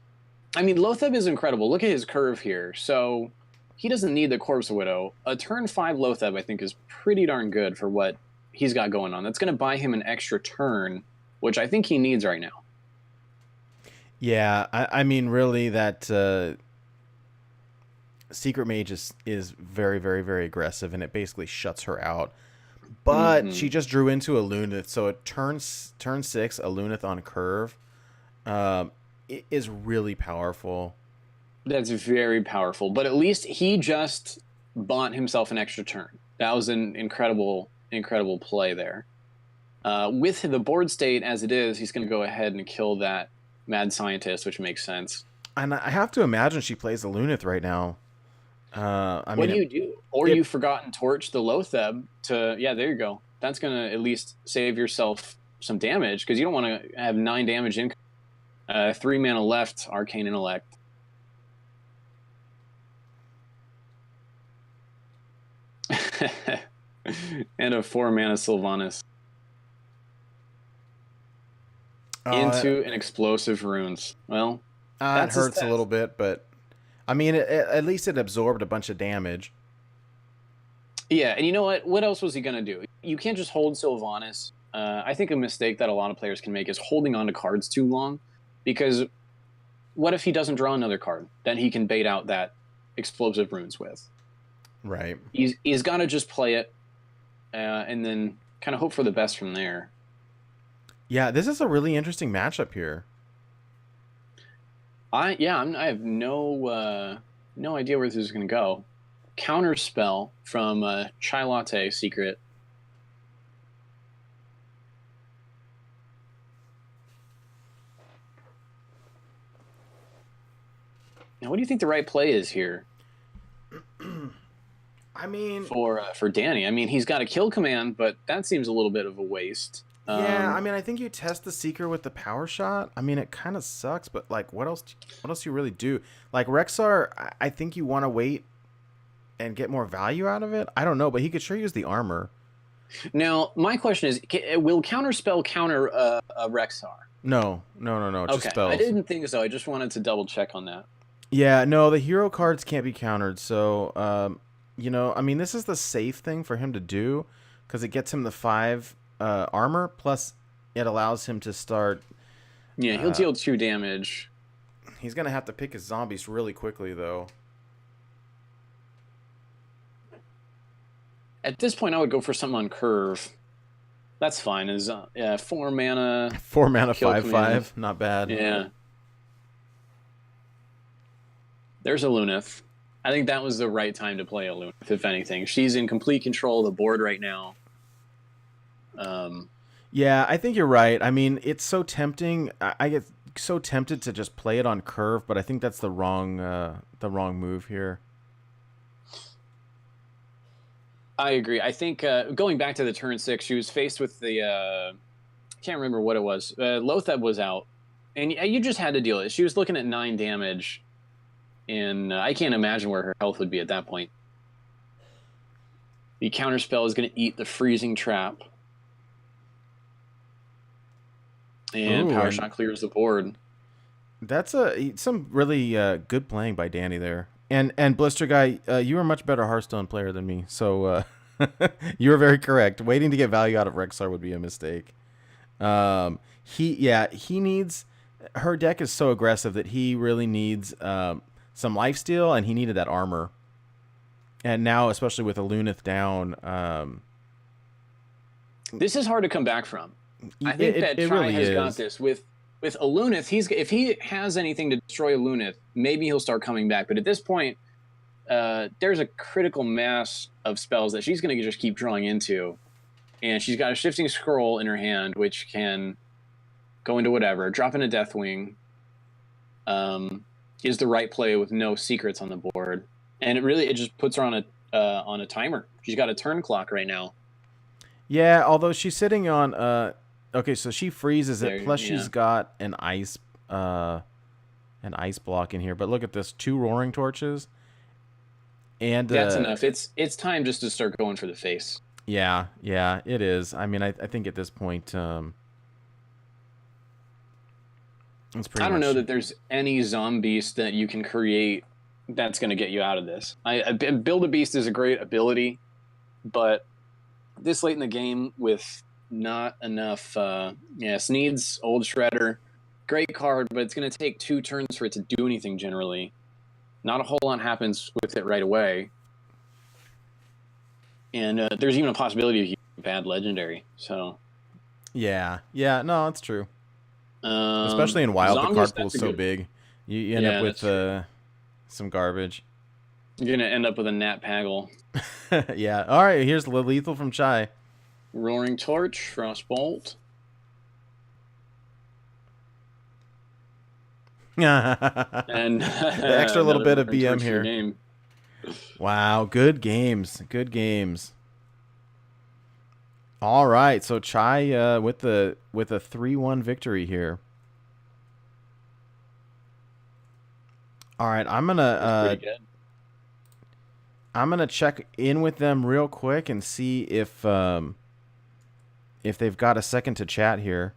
I mean, Lotheb is incredible. Look at his curve here. So he doesn't need the Corpse Widow. A turn 5 Lotheb, I think, is pretty darn good for what he's got going on. That's going to buy him an extra turn, which I think he needs right now. Yeah, I mean, really, that Secret Mage is very, very, very aggressive, and it basically shuts her out. But she just drew into a Luneth, so it turn 6, a Luneth on curve, it is really powerful. That's very powerful, but at least he just bought himself an extra turn. That was an incredible play there. With the board state as it is, he's going to go ahead and kill that Mad Scientist, which makes sense. And I have to imagine she plays the Luneth right now. What do you do? Or you've forgotten Torch the Lotheb to... Yeah, there you go. That's going to at least save yourself some damage, because you don't want to have 9 damage in. 3 mana left, Arcane Intellect. And a 4 mana Sylvanas. Into an explosive runes. Well, it hurts a little bit, but I mean, at least it absorbed a bunch of damage. Yeah, and you know what? What else was he going to do? You can't just hold Sylvanas. I think a mistake that a lot of players can make is holding on to cards too long, because what if he doesn't draw another card? Then he can bait out that explosive runes with. Right. He's got to just play it and then kind of hope for the best from there. Yeah, this is a really interesting matchup here. I have no idea where this is going to go. Counterspell from Chai Latte Secret. Now, what do you think the right play is here? I mean, for Danny. I mean, he's got a kill command, but that seems a little bit of a waste. yeah, I mean, I think you test the Seeker with the power shot. I mean, it kind of sucks, but like, what else? What else do you really do? Like Rexar, I think you want to wait and get more value out of it. I don't know, but he could sure use the armor. Now, my question is, will Counterspell counter a Rexar? No, no, no, no, just Okay, I spells. didn't think so. I just wanted to double check on that. Yeah, no, the hero cards can't be countered. So, I mean, this is the safe thing for him to do because it gets him the 5 armor, plus it allows him to start. Yeah, he'll deal 2 damage. He's gonna have to pick his zombies really quickly, though. At this point, I would go for something on curve. That's fine. Is 4 mana. 4 mana, Kill 5/5, not bad. Yeah. There's a Lunith. I think that was the right time to play a Lunith, if anything. She's in complete control of the board right now. Yeah, I think you're right. I mean, it's so tempting. I get so tempted to just play it on curve, but I think that's the wrong move here. I agree. I think going back to the turn 6, she was faced with the can't remember what it was. Lotheb was out, and you just had to deal with it. She was looking at 9 damage, and I can't imagine where her health would be at that point. The counterspell is going to eat the freezing trap, and Ooh, power and shot clears the board. that's some really good playing by Danny there. And Blister Guy, you are a much better Hearthstone player than me, so you were very correct. Waiting to get value out of Rexar would be a mistake. He needs, her deck is so aggressive that he really needs some lifesteal, and he needed that armor. And now, especially with a Lunith down, This is hard to come back from. I think it that Chai really has is. got this with a Lunith. If he has anything to destroy a Lunith, maybe he'll start coming back. But at this point, there's a critical mass of spells that she's going to just keep drawing into, and she's got a Shifting Scroll in her hand, which can go into whatever. Drop in a Deathwing is the right play with no secrets on the board, and it just puts her on a timer. She's got a turn clock right now. Yeah, although she's sitting on okay, so she freezes it. There, Plus, yeah. she's got an ice block in here. But look at this: 2 roaring torches, and That's enough. It's time just to start going for the face. yeah, it is. I mean, I think at this point, it's pretty. I don't much, know that there's any zombies that you can create that's going to get you out of this. Build a Beast is a great ability, but this late in the game with not enough, Sneed's Old Shredder, great card, but it's going to take 2 turns for it to do anything generally. Not a whole lot happens with it right away. And there's even a possibility of using bad legendary. So yeah, no, it's true. Especially in Wild, the Zombies, card that's pool's a so good- big, you end Yeah, up with that's some garbage. You're going to end up with a Nat Paggle. Yeah. All right. Here's the lethal from Chai. Roaring Torch, Frostbolt. And The extra little another bit of Roaring BM Torch for your here. game. Wow, good games. Good games. All right, so Chai with a 3-1 victory here. All right, I'm Pretty good. gonna check in with them real quick and see if they've got a second to chat here.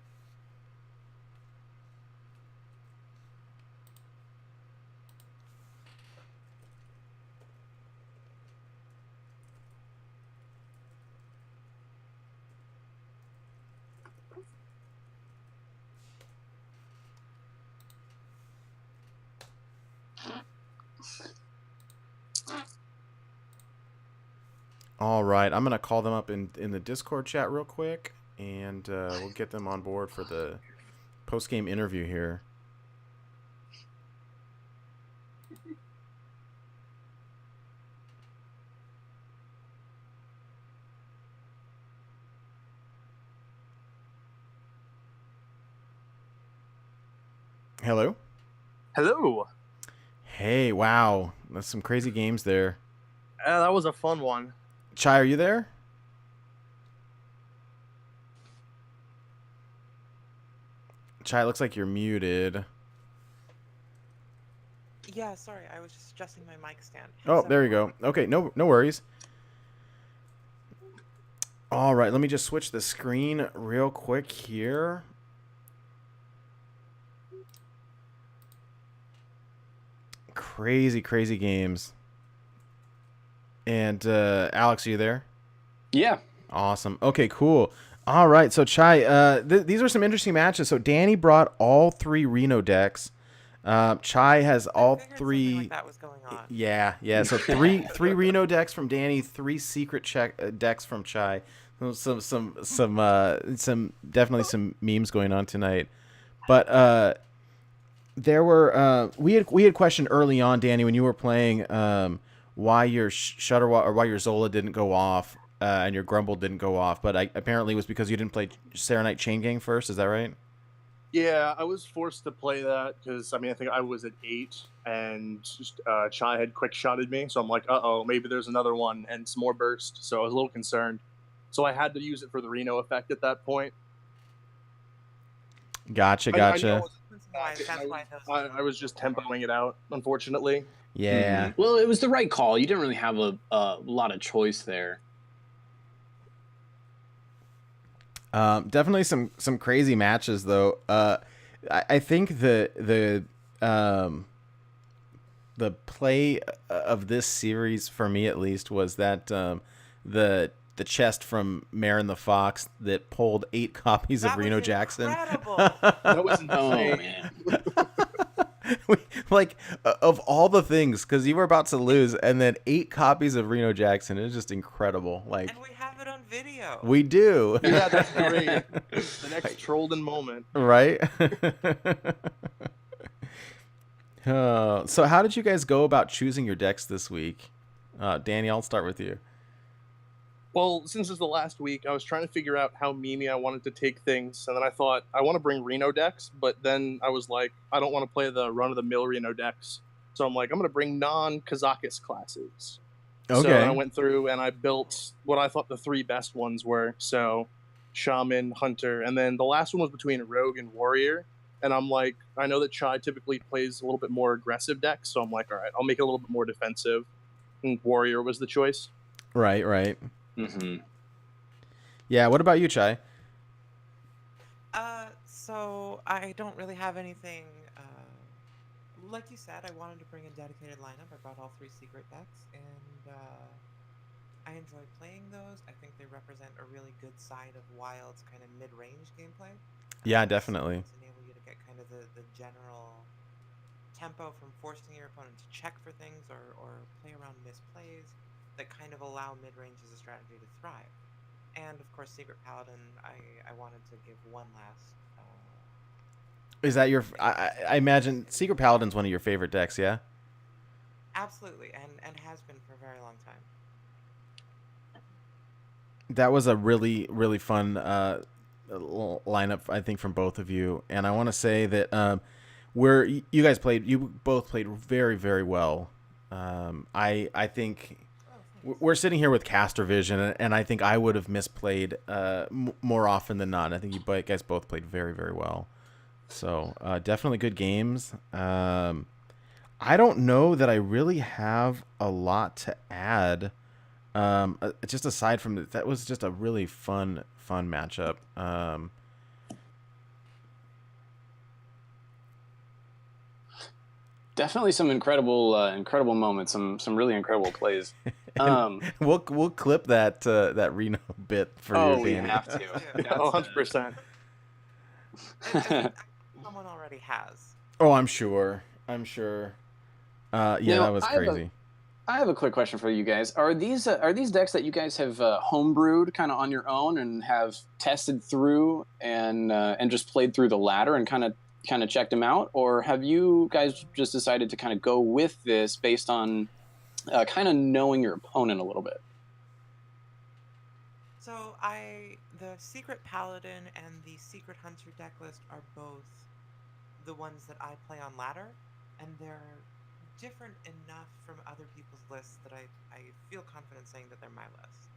All right, I'm gonna call them up in the Discord chat real quick, and we'll get them on board for the post game interview here. Hello. Hello. Hey, wow, that's some crazy games there. That was a fun one. Chai, are you there? Chai, looks like you're muted. Yeah, sorry, I was just adjusting my mic stand. Oh, So, there you go. Okay, no worries. All right, let me just switch the screen real quick here. Crazy games. And Alex, are you there? Yeah. Awesome. Okay, cool. All right, so Chai, these are some interesting matches. So Danny brought all 3 Reno decks. Chai has all I figured 3. something like that was going on. Yeah. So three Reno decks from Danny, 3 secret decks from Chai. Some definitely some memes going on tonight. But there were we had questioned early on, Danny, when you were playing, why your Shutterwalk or why your Zola didn't go off and your Grumble didn't go off. But apparently it was because you didn't play Serenite Chain Gang first. Is that right? Yeah, I was forced to play that because I think I was at 8 and Chai had quick shotted me, so I'm like, maybe there's another one and some more burst. So I was a little concerned. So I had to use it for the Reno effect at that point. Gotcha. I was just tempoing it out, unfortunately. Yeah. Mm-hmm. Well, it was the right call. You didn't really have a lot of choice there. Definitely some crazy matches though. I think the play of this series for me at least was that the chest from Marin the Fox that pulled 8 copies of Reno Jackson. That was insane. Oh man. Like of all the things, because you were about to lose, and then 8 copies of Reno Jackson is just incredible. Like, and we have it on video. We do. Yeah, that's great. The next Trollden moment, right? So how did you guys go about choosing your decks this week? Danny, I'll start with you. Well, since it's the last week, I was trying to figure out how memey I wanted to take things, and then I thought I want to bring Reno decks, but then I was like, I don't want to play the run-of-the-mill Reno decks, so I'm like, I'm going to bring non-Kazakus classes. Okay. So I went through and I built what I thought the 3 best ones were. So Shaman, Hunter, and then the last one was between Rogue and Warrior. And I'm like, I know that Chai typically plays a little bit more aggressive decks, so I'm like, all right, I'll make it a little bit more defensive. And Warrior was the choice. Right. Mm-hmm. Yeah, what about you, Chai? So I don't really have anything. Like you said, I wanted to bring a dedicated lineup. I brought all 3 secret decks, and I enjoy playing those. I think they represent a really good side of Wild's kind of mid-range gameplay. Yeah, definitely. It's enable you to get kind of the general tempo from forcing your opponent to check for things or play around misplays that kind of allow mid-range as a strategy to thrive. And of course, Secret Paladin, I wanted to give one last. Is that your? I imagine Secret Paladin's one of your favorite decks, yeah? Absolutely, and has been for a very long time. That was a really fun lineup, I think, from both of you, and I want to say that you both played very well. I think we're sitting here with caster vision, and I think I would have misplayed more often than not. I think you guys both played very well. So definitely good games. I don't know that I really have a lot to add. Just aside from that was just a really fun matchup. Definitely some incredible moments, some really incredible plays. We'll clip that Reno bit for you, Danny. We have to. 100%. Someone already has. Oh, I'm sure. Yeah, Now, that was crazy. I have a quick question for you guys. Are these decks that you guys have homebrewed kind of on your own and have tested through and just played through the ladder and kind of checked them out, or have you guys just decided to kind of go with this based on kind of knowing your opponent a little bit? So the Secret Paladin and the Secret Hunter deck list are both the ones that I play on ladder, and they're different enough from other people's lists that I feel confident saying that they're my list.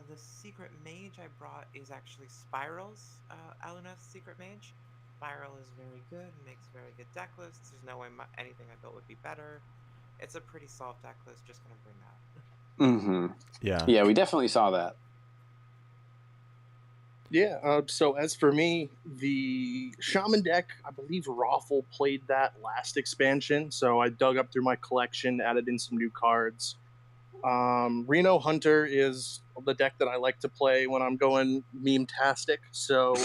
The secret mage I brought is actually Spiral's Aluneth's secret mage. Spiral is very good, makes very good deck lists. There's no way anything I built would be better. It's a pretty soft deck list, just gonna bring that. Yeah. Yeah, we definitely saw that. Yeah, so as for me, the Shaman deck, I believe Raffle played that last expansion, so I dug up through my collection, added in some new cards. Reno Hunter is the deck that I like to play when I'm going meme-tastic, so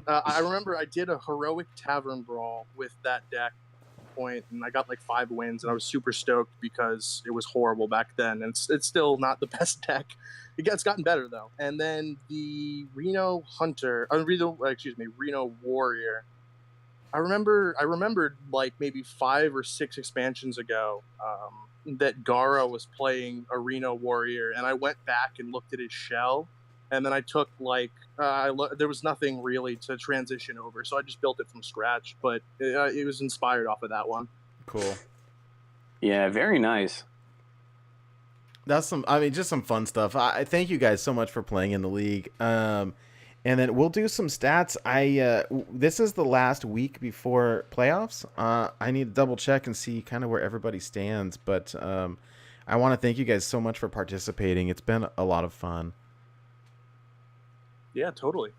I remember I did a Heroic Tavern Brawl with that deck point, and I got like 5 wins, and I was super stoked because it was horrible back then, and it's still not the best deck. It's gotten better though. And then the Reno Warrior. I remembered like maybe 5 or 6 expansions ago that Gara was playing a Reno Warrior, and I went back and looked at his shell, and then I took like there was nothing really to transition over, so I just built it from scratch. But it was inspired off of that one. Cool. Yeah, very nice. That's just some fun stuff. I thank you guys so much for playing in the league. And then we'll do some stats. This is the last week before playoffs. I need to double check and see kind of where everybody stands. But I want to thank you guys so much for participating. It's been a lot of fun. Yeah, totally.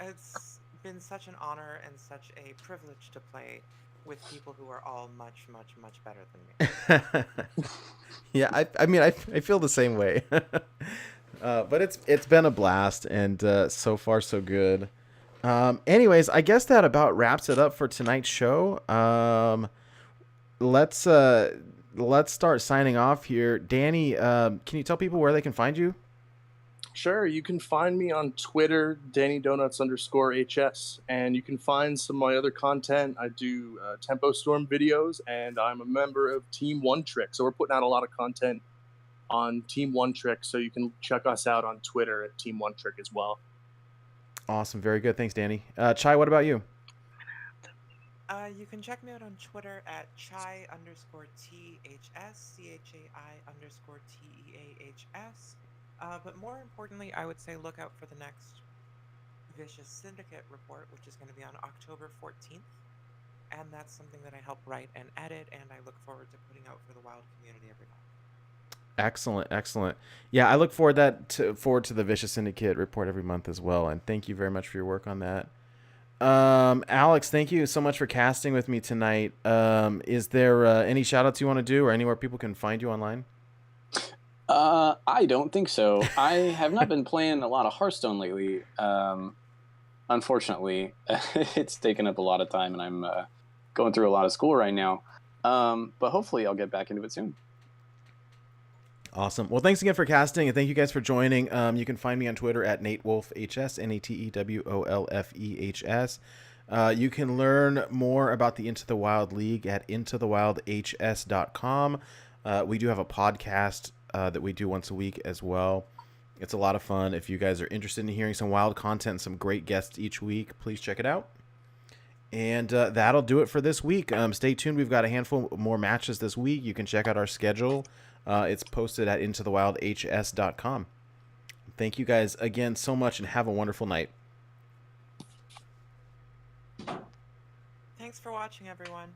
It's been such an honor and such a privilege to play with people who are all much, much, much better than me. Yeah, I feel the same way. But it's been a blast, and so far so good. Anyways, I guess that about wraps it up for tonight's show. Let's start signing off here. Danny, can you tell people where they can find you? Sure, you can find me on Twitter, DannyDonuts_HS, and you can find some of my other content. I do Tempo Storm videos, and I'm a member of Team One Trick. So we're putting out a lot of content on Team One Trick, so you can check us out on Twitter at Team One Trick as well. Awesome, very good. Thanks, Danny. Chai, what about you? You can check me out on Twitter at Chai_THS, CHAI_TEAHS. But more importantly, I would say look out for the next Vicious Syndicate report, which is going to be on October 14th. And that's something that I help write and edit, and I look forward to putting out for the Wild community every month. Excellent. Yeah, I look forward to the Vicious Syndicate report every month as well. And thank you very much for your work on that. Alex, thank you so much for casting with me tonight. Is there any shout outs you want to do, or anywhere people can find you online? I don't think so. I have not been playing a lot of Hearthstone lately. Unfortunately, it's taken up a lot of time, and I'm going through a lot of school right now. But hopefully I'll get back into it soon. Awesome. Well, thanks again for casting, and thank you guys for joining. You can find me on Twitter at NateWolfHS, NateWolfHS. You can learn more about the Into the Wild League at intothewildhs.com. We do have a podcast that we do once a week as well. It's a lot of fun. If you guys are interested in hearing some wild content and some great guests each week, please check it out. And that'll do it for this week. Stay tuned. We've got a handful more matches this week. You can check out our schedule. It's posted at intothewildhs.com. Thank you guys again so much, and have a wonderful night. Thanks for watching, everyone.